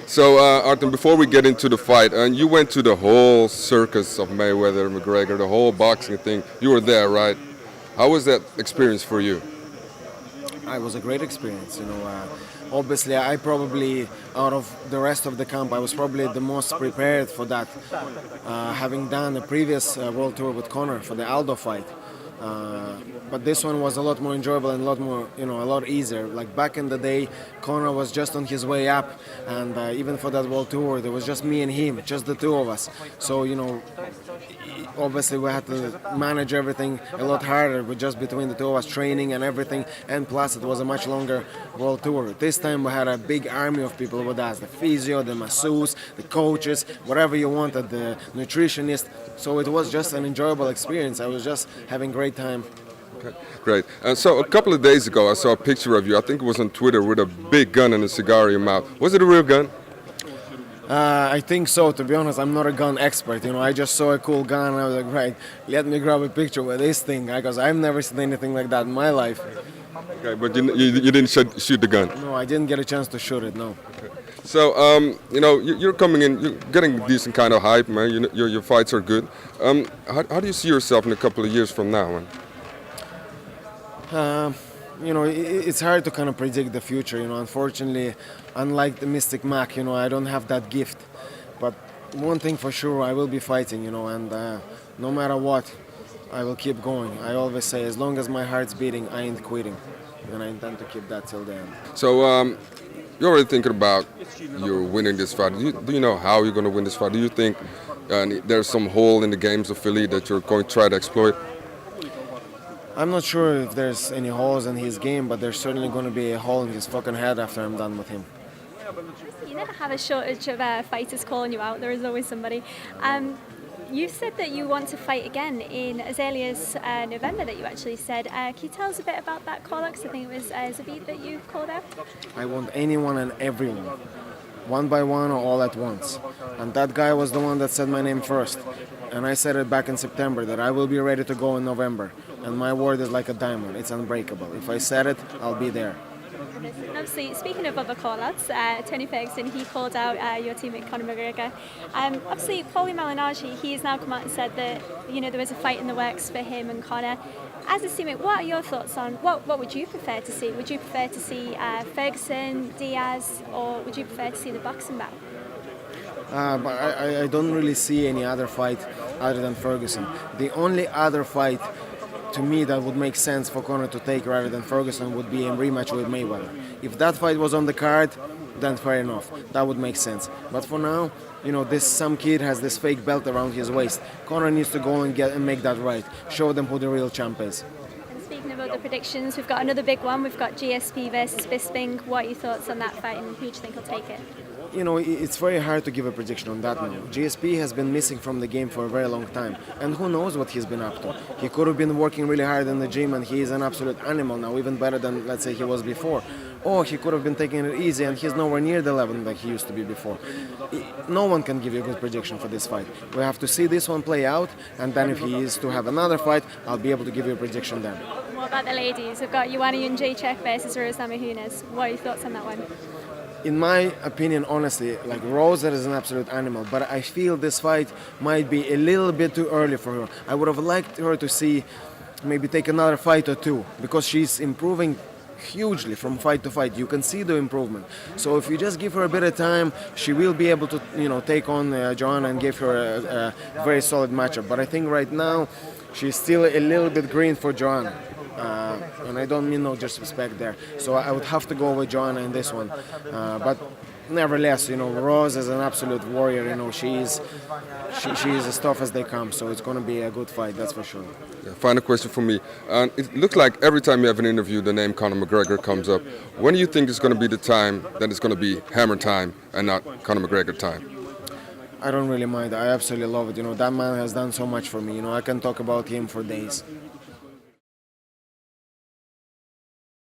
So, Artem, before we get into the fight, and you went to the whole circus of Mayweather, McGregor, the whole boxing thing. You were there, right? How was that experience for you? It was a great experience. Obviously, I probably, out of the rest of the camp, I was probably the most prepared for that, having done a previous world tour with Conor for the Aldo fight. But this one was a lot more enjoyable and a lot more, a lot easier. Like back in the day, Conor was just on his way up, and even for that world tour, there was just me and him, just the two of us. So, obviously we had to manage everything a lot harder with just between the two of us, training and everything, and plus it was a much longer world tour. This time we had a big army of people with us, the physio, the masseuse, the coaches, whatever you wanted, the nutritionist. So it was just an enjoyable experience. I was just having great time. Okay, great. So a couple of days ago, I saw a picture of you. I think it was on Twitter with a big gun and a cigar in your mouth. Was it a real gun? I think so. To be honest, I'm not a gun expert. I just saw a cool gun and I was like, right, let me grab a picture with this thing, because I've never seen anything like that in my life. Okay, but you didn't shoot the gun. No, I didn't get a chance to shoot it. No. So, you're coming in, you're getting decent kind of hype, man. Your fights are good. How do you see yourself in a couple of years from now, man? It's hard to kind of predict the future. Unfortunately, unlike the Mystic Mac, I don't have that gift. But one thing for sure, I will be fighting, and no matter what, I will keep going. I always say, as long as my heart's beating, I ain't quitting. And I intend to keep that till the end. So, you're already thinking about you're winning this fight. Do you know how you're going to win this fight? Do you think there's some hole in the games of Fili that you're going to try to exploit? I'm not sure if there's any holes in his game, but there's certainly going to be a hole in his fucking head after I'm done with him. You never have a shortage of fighters calling you out. There is always somebody. You said that you want to fight again in as early as November, that you actually said. Can you tell us a bit about that call-out? Because I think it was Zabit that you called out. I want anyone and everyone, one by one or all at once. And that guy was the one that said my name first. And I said it back in September that I will be ready to go in November. And my word is like a diamond. It's unbreakable. If I said it, I'll be there. And obviously, speaking of other call-outs, Tony Ferguson, he called out your teammate Conor McGregor. Obviously, Paulie Malignaggi, he has now come out and said that there was a fight in the works for him and Conor. As a teammate, what are your thoughts on what would you prefer to see? Would you prefer to see Ferguson, Diaz, or would you prefer to see the boxing battle? But I don't really see any other fight other than Ferguson. The only other fight to me that would make sense for Conor to take rather than Ferguson would be a rematch with Mayweather. If that fight was on the card, then fair enough. That would make sense. But for now, this some kid has this fake belt around his waist. Conor needs to go and make that right. Show them who the real champ is. And speaking of other predictions, we've got another big one. We've got GSP versus Bisping. What are your thoughts on that fight, and who do you think will take it? It's very hard to give a prediction on that now. GSP has been missing from the game for a very long time, and who knows what he's been up to. He could have been working really hard in the gym, and he is an absolute animal now, even better than, let's say, he was before. Or he could have been taking it easy, and he's nowhere near the level that he used to be before. No one can give you a good prediction for this fight. We have to see this one play out, and then if he is to have another fight, I'll be able to give you a prediction then. What about the ladies? We've got Joanna Jędrzejczyk versus Rose Namajunas. What are your thoughts on that one? In my opinion, honestly, like Rosa is an absolute animal, but I feel this fight might be a little bit too early for her. I would have liked her to see, maybe take another fight or two, because she's improving hugely from fight to fight. You can see the improvement. So if you just give her a bit of time, she will be able to, take on Joanna and give her a very solid matchup. But I think right now, she's still a little bit green for Joanna. And I don't mean no disrespect there. So I would have to go with Joanna in this one. But nevertheless, Rose is an absolute warrior. She is as tough as they come. So it's going to be a good fight, that's for sure. Yeah, final question for me. It looks like every time you have an interview, the name Conor McGregor comes up. When do you think is going to be the time that it's going to be Hammer time and not Conor McGregor time? I don't really mind. I absolutely love it. That man has done so much for me. I can talk about him for days.